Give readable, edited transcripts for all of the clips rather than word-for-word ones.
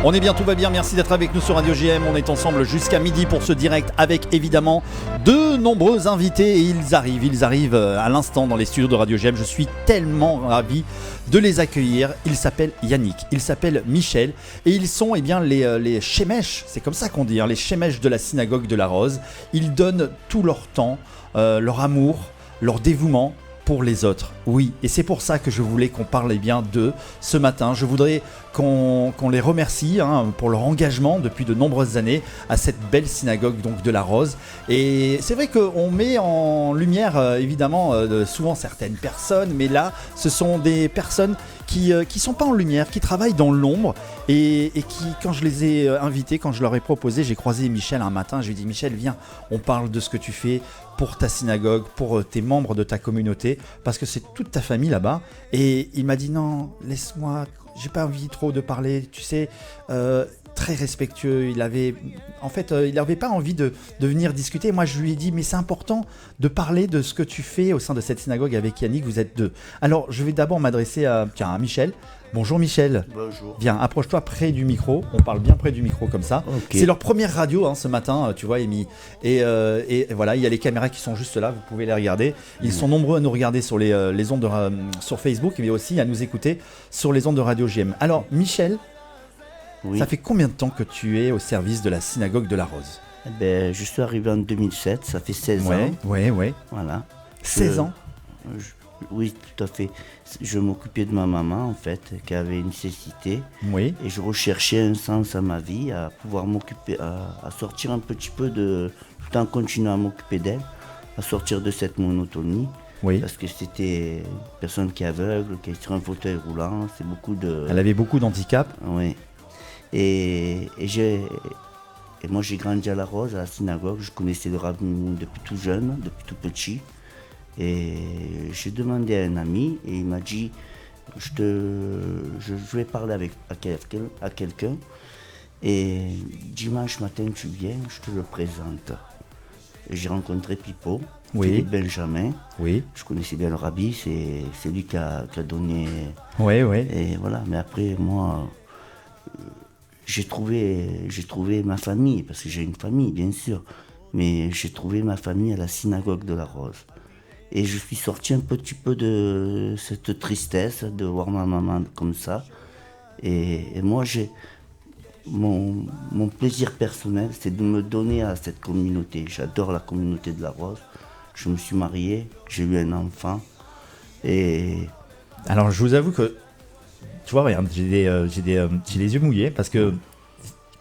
On est bien, tout va bien, merci d'être avec nous sur Radio GM. On est ensemble jusqu'à midi pour ce direct avec évidemment de nombreux invités et ils arrivent à l'instant dans les studios de Radio GM. Je suis tellement ravi de les accueillir. Il s'appelle Yannick, il s'appelle Michel et ils sont les Shemesh, c'est comme ça qu'on dit, les Shemesh de la synagogue de la Rose. Ils donnent tout leur temps, leur amour, leur dévouement pour les autres, oui, et c'est pour ça que je voulais qu'on parle d'eux ce matin. Je voudrais qu'on les remercie pour leur engagement depuis de nombreuses années à cette belle synagogue donc de la Rose. Et c'est vrai qu'on met en lumière évidemment souvent certaines personnes, mais là ce sont des personnes qui sont pas en lumière, qui travaillent dans l'ombre et qui, quand je les ai invités, quand je leur ai proposé, j'ai croisé Michel un matin, je lui ai dit Michel, viens, on parle de ce que tu fais pour ta synagogue, pour tes membres de ta communauté, parce que c'est toute ta famille là-bas. Et il m'a dit non, laisse-moi, j'ai pas envie trop de parler, tu sais, très respectueux. Il avait pas envie de venir discuter. Moi, je lui ai dit, mais c'est important de parler de ce que tu fais au sein de cette synagogue avec Yannick, vous êtes deux. Alors, je vais d'abord m'adresser à Michel. Bonjour Michel. Bonjour. Viens, approche-toi près du micro. On parle bien près du micro comme ça. Okay. C'est leur première radio ce matin, tu vois, Amy. Et voilà, il y a les caméras qui sont juste là. Vous pouvez les regarder. Ils sont nombreux à nous regarder sur les ondes sur Facebook, mais aussi à nous écouter sur les ondes de Radio GM. Alors, Michel, oui. Ça fait combien de temps que tu es au service de la synagogue de la Rose ? Je suis arrivé en 2007. Ça fait 16 ans. Ouais. Voilà. 16 ans. Oui, tout à fait. Je m'occupais de ma maman, en fait, qui avait une cécité. Oui. Et je recherchais un sens à ma vie, à pouvoir m'occuper, à sortir un petit peu tout en continuant à m'occuper d'elle, à sortir de cette monotonie. Oui. Parce que c'était une personne qui est aveugle, qui est sur un fauteuil roulant. C'est beaucoup de... Elle avait beaucoup d'handicap. Oui. Et moi, j'ai grandi à la Rose, à la synagogue. Je connaissais le rabbin depuis tout jeune, depuis tout petit. Et j'ai demandé à un ami et il m'a dit je vais parler à quelqu'un et dimanche matin tu viens, je te le présente. Et j'ai rencontré Pipo, Philippe Benjamin. Oui. Je connaissais bien le rabbi, c'est lui qui a donné. Oui. Et voilà, mais après moi j'ai trouvé ma famille, parce que j'ai une famille bien sûr, mais j'ai trouvé ma famille à la synagogue de la Rose. Et je suis sorti un petit peu de cette tristesse de voir ma maman comme ça. Et moi, mon plaisir personnel, c'est de me donner à cette communauté. J'adore la communauté de la Rose. Je me suis marié, j'ai eu un enfant. Et... Alors, je vous avoue que, tu vois, regarde, j'ai les yeux mouillés parce que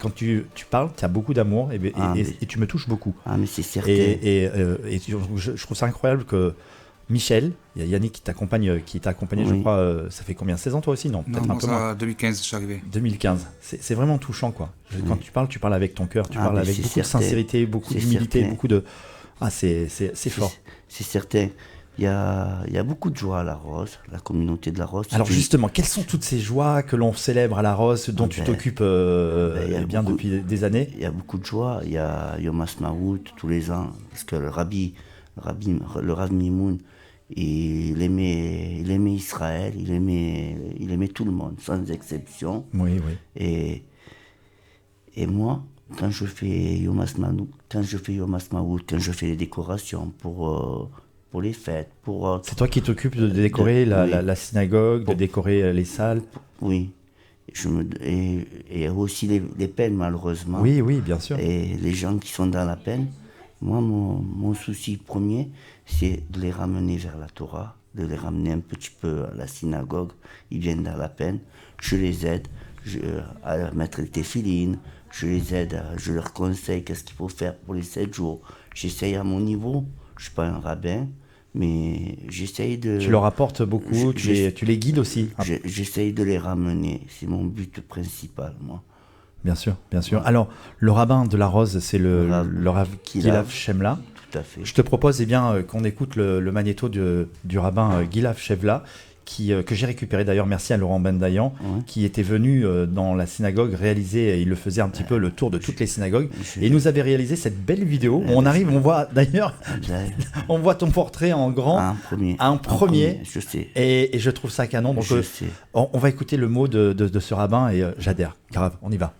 quand tu parles, tu as beaucoup d'amour et tu me touches beaucoup. Ah, mais c'est certain. Et je trouve ça incroyable que Michel, il y a Yannick qui t'a accompagné, oui. Je crois, ça fait combien, 16 ans toi aussi ? Non, peut-être un peu moins. 2015, je suis arrivé. 2015, c'est vraiment touchant quoi. Quand tu parles avec ton cœur, tu parles avec beaucoup de sincérité, beaucoup d'humilité, beaucoup de... Ah, c'est fort. C'est certain. Il y a beaucoup de joie à la Rose, la communauté de la Rose. Alors justement, quelles sont toutes ces joies que l'on célèbre à la Rose, dont tu t'occupes depuis des années ? Il y a beaucoup de joie. Il y a Yom HaSmaout tous les ans, parce que le Rav Mimoun, il aimait Israël, il aimait tout le monde, sans exception. Oui. Et moi, quand je fais Yom HaSmaout, quand je fais les décorations pour les fêtes. C'est toi qui t'occupes de décorer la synagogue, de décorer les salles ? Oui. Et aussi les peines, malheureusement. Oui, bien sûr. Et les gens qui sont dans la peine, moi, mon souci premier, c'est de les ramener vers la Torah, de les ramener un petit peu à la synagogue. Ils viennent dans la peine, je les aide à mettre les téphilines, je leur conseille qu'est-ce qu'il faut faire pour les 7 jours. J'essaye à mon niveau, je ne suis pas un rabbin, mais j'essaye de... Tu leur apportes beaucoup, tu les guides aussi. J'essaye de les ramener, c'est mon but principal, moi. Bien sûr. Alors, le rabbin de la Rose, c'est le Rav Gilav Shemla. Tout à fait. Je te propose qu'on écoute le magnéto du rabbin Gilav Shemla, que j'ai récupéré d'ailleurs, merci à Laurent Bendayan, qui était venu dans la synagogue réaliser, et il le faisait un petit peu le tour de toutes les synagogues, et il nous avait réalisé cette belle vidéo où on arrive, on voit d'ailleurs, on voit ton portrait en grand, un premier, je sais. Et je trouve ça canon, donc on va écouter le mot de ce rabbin, et j'adhère, grave, on y va.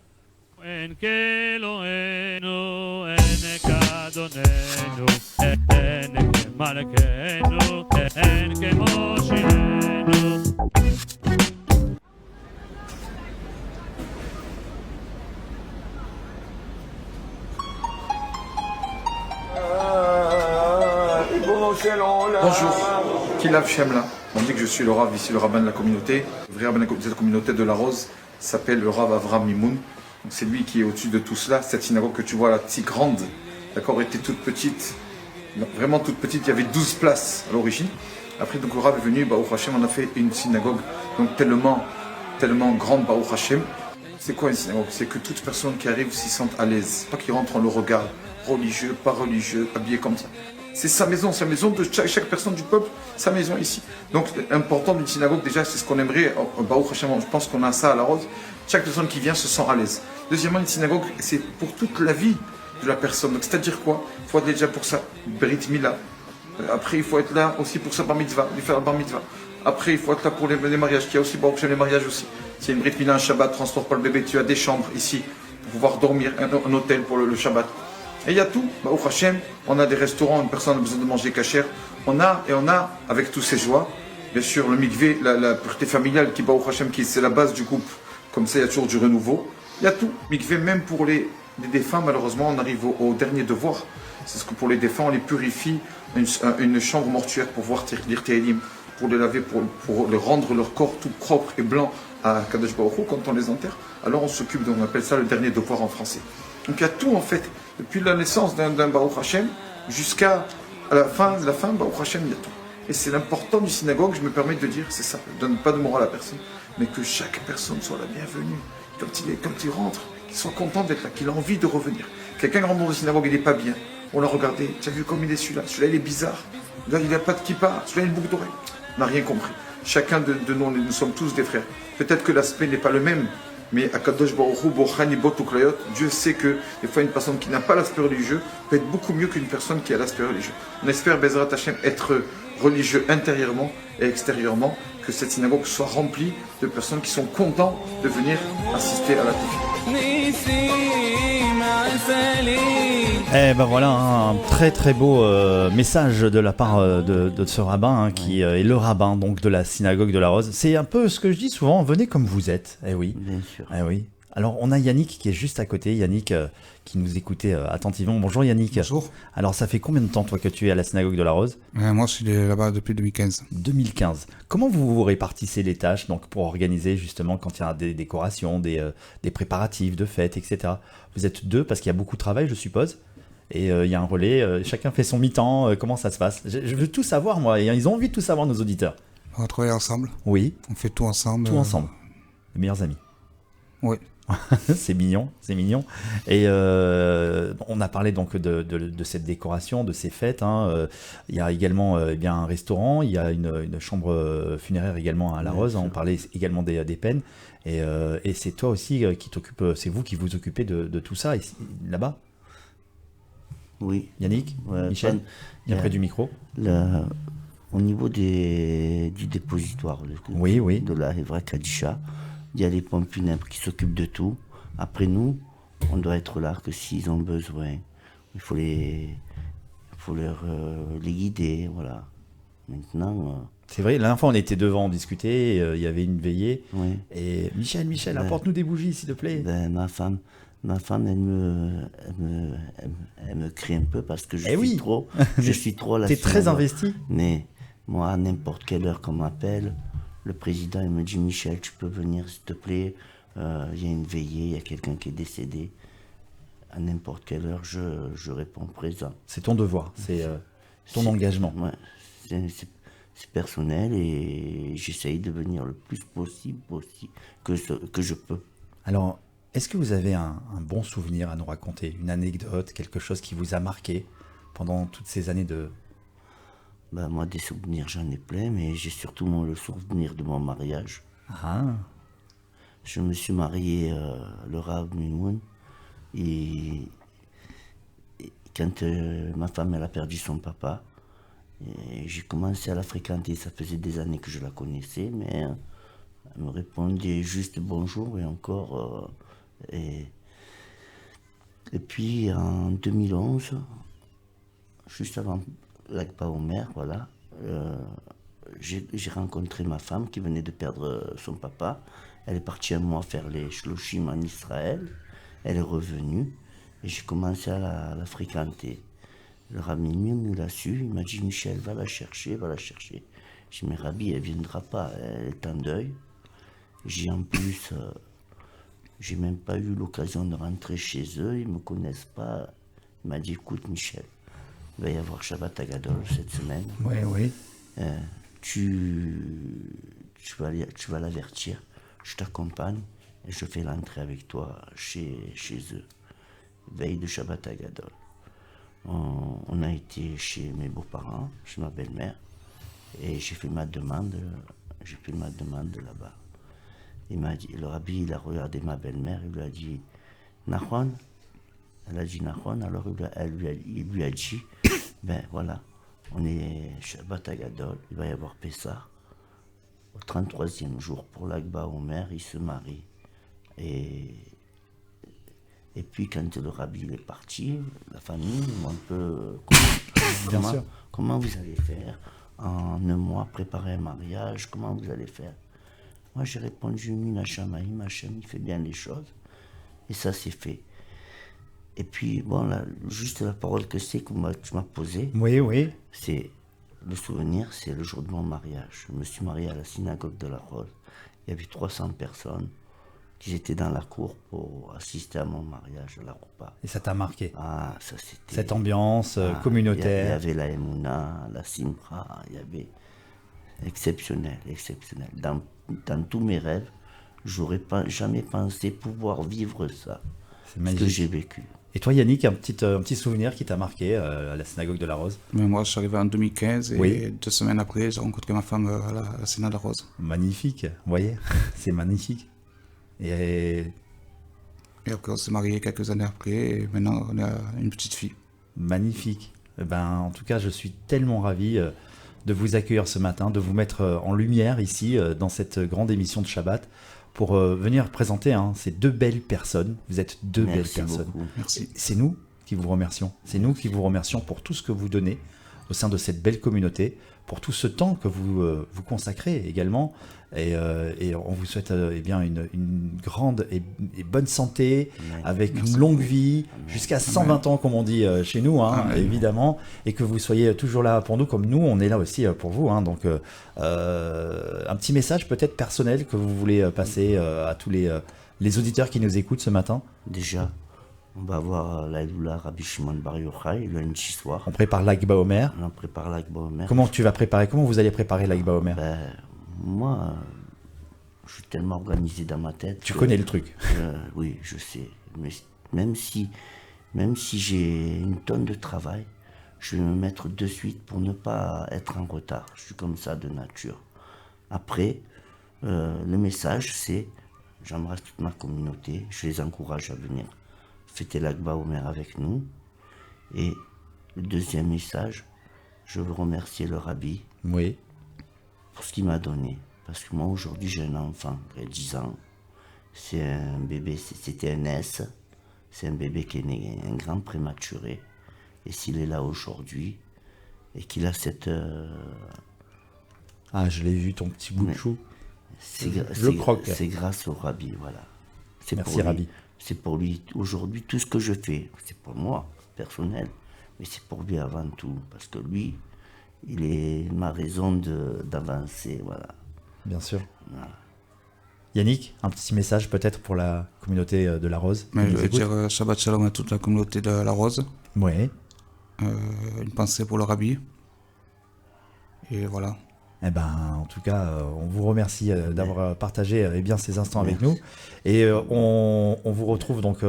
Bonjour, Kilav Shemla. On dit que je suis le Rav ici, le rabbin de la communauté. Le vrai rabbin de la communauté de la Rose s'appelle le Rav Avram Mimoun. Donc c'est lui qui est au-dessus de tout cela. Cette synagogue que tu vois là, si grande, d'accord, était toute petite. Non, vraiment toute petite, il y avait 12 places à l'origine. Après, donc le Rav est venu, Baruch Hashem, on a fait une synagogue donc tellement grande, Baruch Hashem. C'est quoi une synagogue? C'est que toute personne qui arrive s'y sente à l'aise. Pas qu'il rentre en le regard religieux, pas religieux, habillé comme ça. C'est sa maison de chaque personne du peuple, sa maison ici. Donc l'important d'une synagogue déjà, c'est ce qu'on aimerait, Baruch Hashem, je pense qu'on a ça à la Rose. Chaque personne qui vient se sent à l'aise. Deuxièmement, une synagogue, c'est pour toute la vie de la personne. Donc c'est-à-dire quoi? Il faut être déjà pour sa Brit Mila. Après, il faut être là aussi pour sa Bar Mitzvah, lui faire la Bar Mitzvah. Après, il faut être là pour les mariages, qu'il y a aussi Baruch Hashem, les mariages aussi. S'il y a une Brit Mila, un Shabbat, transport pas le bébé, tu as des chambres ici pour pouvoir dormir, un hôtel pour le Shabbat. Et il y a tout, Baruch Hashem, on a des restaurants, une personne a besoin de manger kasher. On a, avec tous ces joies, bien sûr, le mikvé, la pureté familiale, qui Baruch Hashem, qui c'est la base du couple. Comme ça, il y a toujours du renouveau. Il y a tout. Mikvé, même pour les défunts, malheureusement, on arrive au dernier devoir. C'est ce que pour les défunts, on les purifie, une chambre mortuaire pour pouvoir lire Tehillim, pour les laver, pour les rendre leur corps tout propre et blanc à Kadosh Baruch Hu, quand on les enterre. Alors on s'occupe, on appelle ça le dernier devoir en français. Donc il y a tout en fait, depuis la naissance d'un Baruch Hashem jusqu'à la fin, Baruch Hashem, il y a tout. Et c'est l'important du synagogue, je me permets de dire, c'est ça, je ne donne pas de morale à personne, mais que chaque personne soit la bienvenue, quand il rentre, qu'il soit content d'être là, qu'il a envie de revenir. Quelqu'un rentre dans la synagogue, il n'est pas bien, on l'a regardé, tu as vu comme il est celui-là il est bizarre, là il n'a pas de kippa, celui-là il a une boucle d'oreille. On n'a rien compris. Chacun de nous sommes tous des frères. Peut-être que l'aspect n'est pas le même, mais Akadosh Baruch Hu, Bochani Botuklayot, Dieu sait que des fois une personne qui n'a pas l'aspect religieux peut être beaucoup mieux qu'une personne qui a l'aspect religieux. On espère, Bezrat Hashem, être religieux intérieurement et extérieurement, que cette synagogue soit remplie de personnes qui sont contents de venir assister à la tefila. Eh ben voilà, un très très beau message de la part de ce rabbin qui est le rabbin donc de la synagogue de la Rose. C'est un peu ce que je dis souvent, venez comme vous êtes. Eh oui. Bien sûr. Eh oui. Alors on a Yannick qui est juste à côté, Yannick qui nous écoutait attentivement. Bonjour Yannick. Bonjour. Alors ça fait combien de temps toi que tu es à la synagogue de la Rose? Moi je suis là-bas depuis 2015. 2015. Comment vous répartissez les tâches donc pour organiser justement quand il y a des décorations, des préparatifs de fêtes, etc. Vous êtes deux parce qu'il y a beaucoup de travail je suppose. Et il y a un relais, chacun fait son mi-temps, comment ça se passe? Je veux tout savoir moi, et ils ont envie de tout savoir nos auditeurs. On travaille ensemble. Oui. On fait tout ensemble. Tout ensemble. Les meilleurs amis. Oui. C'est mignon, c'est mignon. Et on a parlé donc de cette décoration, de ces fêtes. Il y a également bien un restaurant, il y a une chambre funéraire également à La Rose. On parlait également des peines. Et c'est toi aussi qui t'occupe, c'est vous qui vous occupez de tout ça ici, là-bas. Oui. Yannick, Ouais, Michel, bien près du micro. Au niveau du dépositoire de la Hevra Kadisha, il y a les pompes funèbres qui s'occupent de tout. Après nous, on doit être là que s'ils ont besoin. Il faut les guider, voilà. Maintenant... C'est vrai, la dernière fois on était devant, on discutait, il y avait une veillée. Oui. Et Michel, apporte-nous des bougies s'il te plaît. Ma femme, elle me crie un peu parce que je suis trop à la T'es très synagogue. investi. Mais moi, à n'importe quelle heure qu'on m'appelle, le président il me dit Michel, tu peux venir s'il te plaît, il y a une veillée, il y a quelqu'un qui est décédé. À n'importe quelle heure, je réponds présent. C'est ton devoir, c'est ton engagement. Ouais, c'est personnel et j'essaye de venir le plus possible que je peux. Alors, est-ce que vous avez un bon souvenir à nous raconter, une anecdote, quelque chose qui vous a marqué pendant toutes ces années de Ben, moi, des souvenirs, j'en ai plein, mais j'ai surtout le souvenir de mon mariage. Ah, Je me suis marié, le Rav Mimoun, et, et quand ma femme elle a perdu son papa, et j'ai commencé à la fréquenter. Ça faisait des années que je la connaissais, mais elle me répondait juste bonjour et encore. Et puis en 2011, juste avant l'Akba Omer, voilà, j'ai rencontré ma femme qui venait de perdre son papa. Elle est partie un mois faire les shloshim en Israël. Elle est revenue et j'ai commencé à la fréquenter. Le Rabbi Mimoun, il a su, il m'a dit Michel, va la chercher, va la chercher. J'ai dit mais Rabbi, elle viendra pas, elle est en deuil. J'ai en plus, j'ai même pas eu l'occasion de rentrer chez eux, ils me connaissent pas. Il m'a dit écoute Michel, il va y avoir Shabbat Agadol cette semaine. oui, oui. Tu vas l'avertir, je t'accompagne et je fais l'entrée avec toi chez eux. Veille de Shabbat Agadol. On a été chez mes beaux-parents, chez ma belle-mère, et j'ai fait ma demande là-bas. Il m'a dit, le Rabbi, il a regardé ma belle-mère, il lui a dit Nahon. Elle a dit Nahon, alors il lui a dit ben voilà, on est Shabbat Agadol, il va y avoir Pessah. Au 33e jour pour l'Akba Omer, il se marie. Et puis quand le Rabbi il est parti, la famille m'a un peu Bien sûr. comment vous allez faire en un mois préparer un mariage, comment vous allez faire? Moi j'ai répondu Mina Shamaïm, Hachem il fait bien les choses et ça c'est fait. Et puis bon là, juste la parole que c'est que tu m'as posée, Oui, oui. c'est le souvenir, c'est le jour de mon mariage. Je me suis marié à la synagogue de la Rose. Il y avait 300 personnes qui étaient dans la cour pour assister à mon mariage à la Roupa. Et ça t'a marqué. Ah, ça c'était... Cette ambiance Il y communautaire. avait la Emouna, la Simcha, il y avait... Exceptionnel, exceptionnel. Dans tous mes rêves, j'aurais jamais pensé pouvoir vivre ça. C'est Ce magnifique. que j'ai vécu. Et toi, Yannick, un petit souvenir qui t'a marqué à la synagogue de la Rose? Mais moi, je suis arrivé en 2015 et Oui. 2 semaines après, j'ai rencontré ma femme à la Sénat de la Rose. Magnifique, vous voyez, c'est magnifique. Et Et après, on s'est mariés quelques années après et maintenant, on a une petite fille. magnifique. Eh ben, en tout cas, je suis tellement ravi de vous accueillir ce matin, de vous mettre en lumière ici dans cette grande émission de Shabbat pour venir présenter ces deux belles personnes. Vous êtes deux belles Merci personnes. beaucoup. Merci. C'est nous qui vous remercions. C'est nous qui vous remercions pour tout ce que vous donnez au sein de cette belle communauté, pour tout ce temps que vous vous consacrez également. Et on vous souhaite eh bien une grande et bonne santé, Amen. avec Merci. une longue vie, jusqu'à 120 ans, comme on dit chez nous, Amen. évidemment, et que vous soyez toujours là pour nous, comme nous, on est là aussi pour vous. Donc, un petit message peut-être personnel que vous voulez passer à tous les auditeurs qui nous écoutent ce matin. Déjà, on va voir l'Aïloula Rabbi Shimon Bar Yochai lundi soir. On prépare l'Akba Omer. On en prépare l'Akba Omer. Comment vous allez préparer l'Akba Omer? Ben, moi, je suis tellement organisé dans ma tête. Tu que- connais le truc. Oui, je sais. Mais même si j'ai une tonne de travail, je vais me mettre de suite pour ne pas être en retard. Je suis comme ça de nature. Après, le message, c'est j'embrasse toute ma communauté, je les encourage à venir fêter l'Akba Omer avec nous. Et le deuxième message, je veux remercier le Rabbi Oui. pour ce qu'il m'a donné. Parce que moi, aujourd'hui, j'ai un enfant, il a 10 ans. C'est un bébé, c'était un S. C'est un bébé qui est né, un grand prématuré. Et s'il est là aujourd'hui, et qu'il a cette... Ah, je l'ai vu, ton petit bout de Mais- chou. c'est croque. c'est grâce au Rabbi, voilà. C'est Merci, pour lui. Rabbi. C'est pour lui. Aujourd'hui, tout ce que je fais, c'est pour moi, personnel. Mais c'est pour lui avant tout. Parce que lui, il est ma raison d'avancer, voilà. Bien sûr. Yannick, un petit message peut-être pour la communauté de la Rose. qui Mais je nous veux écoute. dire Shabbat Shalom à toute la communauté de la Rose. Ouais. Une pensée pour le Rabbi. Et voilà. Eh ben, en tout cas, on vous remercie d'avoir partagé bien ces instants avec nous. Et on vous retrouve donc,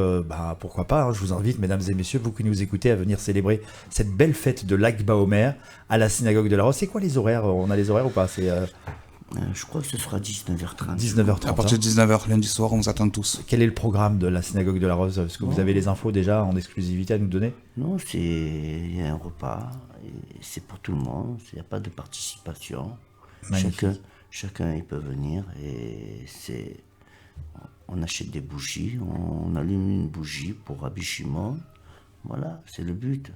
pourquoi pas, hein, je vous invite, mesdames et messieurs, vous qui nous écoutez, à venir célébrer cette belle fête de Lag BaOmer à la synagogue de la Rose. C'est quoi les horaires? On a les horaires ou pas? C'est Je crois que ce sera 19h30. 19h30. À partir de 19h lundi soir, on vous attend tous. Quel est le programme de la synagogue de la Rose? Est-ce que vous avez les infos déjà en exclusivité à nous donner? Non, il y a un repas, et c'est pour tout le monde, il n'y a pas de participation. Magnifique. Chacun il peut venir et on achète des bougies, on allume une bougie pour Rabbi Shimon. Voilà, c'est le but.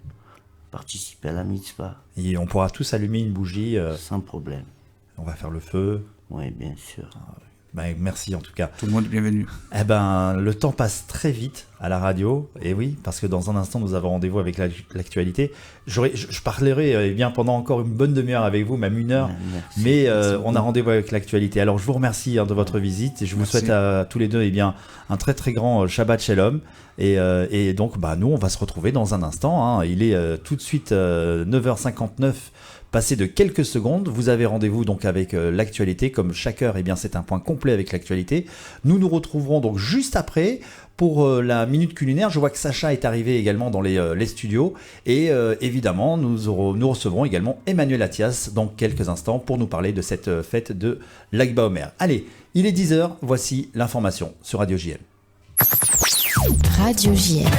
Participer à la mitzvah. Et on pourra tous allumer une bougie. Sans problème. On va faire le feu. Oui, bien sûr. Merci en tout cas. Tout le monde est bienvenu. Eh ben, le temps passe très vite à la radio, et oui, parce que dans un instant, nous avons rendez-vous avec l'actualité. Je parlerai bien pendant encore une bonne demi-heure avec vous, même 1 heure, mais on a rendez-vous avec l'actualité. Alors, je vous remercie de votre visite, et je vous souhaite à tous les deux un très très grand Shabbat Shalom. Et donc, nous, on va se retrouver dans un instant. Il est tout de suite 9h59. Passé de quelques secondes, vous avez rendez-vous donc avec l'actualité. Comme chaque heure, c'est un point complet avec l'actualité. Nous nous retrouverons donc juste après pour la minute culinaire. Je vois que Sacha est arrivé également dans les studios. Et évidemment, nous recevrons également Emmanuel Attias dans quelques instants pour nous parler de cette fête de Lag BaOmer. Allez, il est 10h, voici l'information sur Radio JM. Radio JM.